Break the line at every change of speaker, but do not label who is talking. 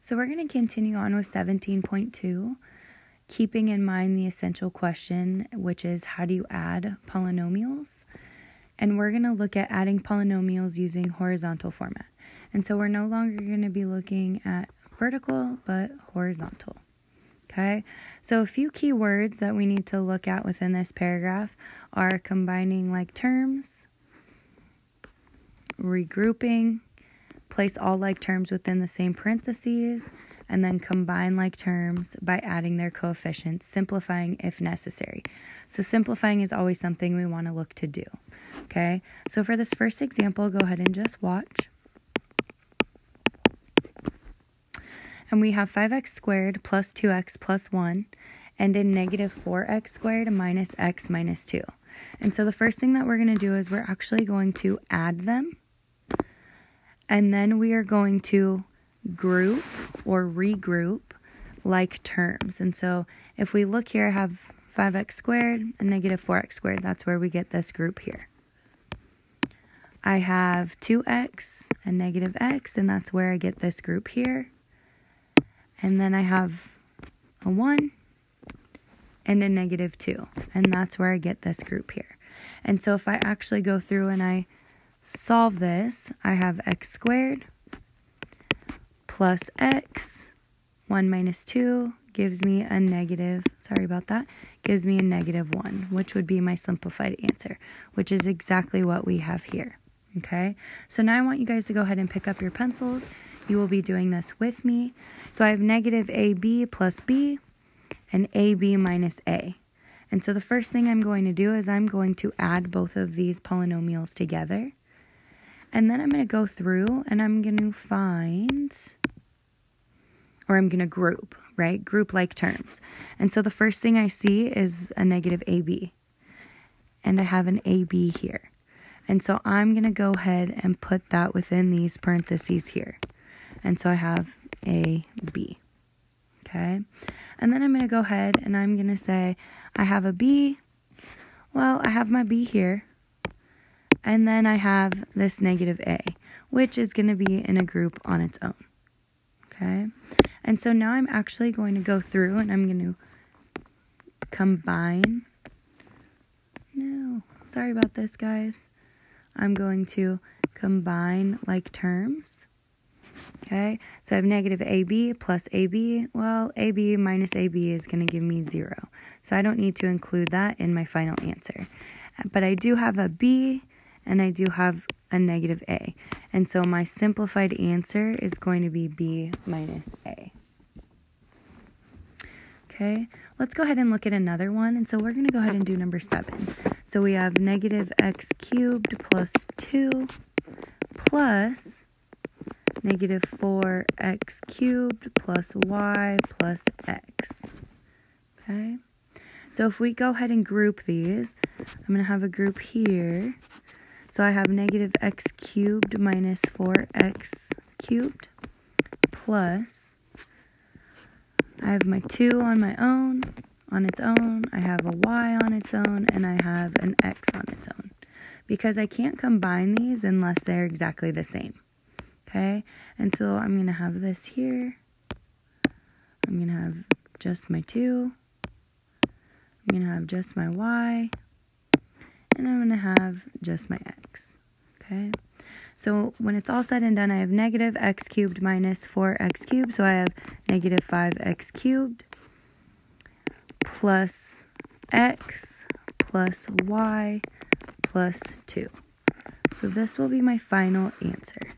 So we're going to continue on with 17.2, keeping in mind the essential question, which is how do you add polynomials? And we're going to look at adding polynomials using horizontal format. And so we're no longer going to be looking at vertical, but horizontal. Okay, so a few key words that we need to look at within this paragraph are combining like terms, regrouping, place all like terms within the same parentheses, and then combine like terms by adding their coefficients, simplifying if necessary. So simplifying is always something we want to look to do. Okay, so for this first example, go ahead and just watch. And we have 5x squared plus 2x plus 1 and a negative 4x squared minus x minus 2. And so the first thing that we're going to do is we're actually going to add them. And then we are going to group or regroup like terms. And so if we look here, I have 5x squared and negative 4x squared. That's where we get this group here. I have 2x and negative x, and that's where I get this group here. And then I have a 1 and a negative 2, and that's where I get this group here. And so if I actually go through and I solve this, I have x squared plus x, 1 minus 2 gives me a negative, gives me a negative 1, which would be my simplified answer, which is exactly what we have here. Okay, so now I want you guys to go ahead and pick up your pencils. You will be doing this with me. So I have negative AB plus B and AB minus A. And so the first thing I'm going to do is I'm going to add both of these polynomials together. And then I'm going to go through and I'm going to find, or I'm going to group, right? Group like terms. And so the first thing I see is a negative AB. And I have an AB here. And so I'm going to go ahead and put that within these parentheses here. And so I have A, B. Okay? And then I'm going to go ahead and I'm going to say I have a B. Well, I have my B here. And then I have this negative A, which is going to be in a group on its own. Okay? And so now I'm actually going to go through and I'm going to combine. No, sorry about this, guys. I'm going to combine like terms. Okay, so I have negative AB plus AB. Well, AB minus AB is going to give me 0. So I don't need to include that in my final answer. But I do have a B and I do have a negative A. And so my simplified answer is going to be B minus A. Okay, let's go ahead and look at another one. And so we're going to go ahead and do number 7. So we have negative x cubed plus 2 plus negative 4x cubed plus y plus x. Okay, so if we go ahead and group these, I'm going to have a group here. So I have negative x cubed minus 4x cubed plus, I have my 2 on my own, on its own, I have a y on its own, and I have an x on its own. Because I can't combine these unless they're exactly the same. Okay, and so I'm going to have this here. I'm going to have just my 2. I'm going to have just my y. And I'm going to have just my x. Okay, so when it's all said and done, I have negative x cubed minus 4x cubed. So I have negative 5x cubed plus x plus y plus 2. So this will be my final answer.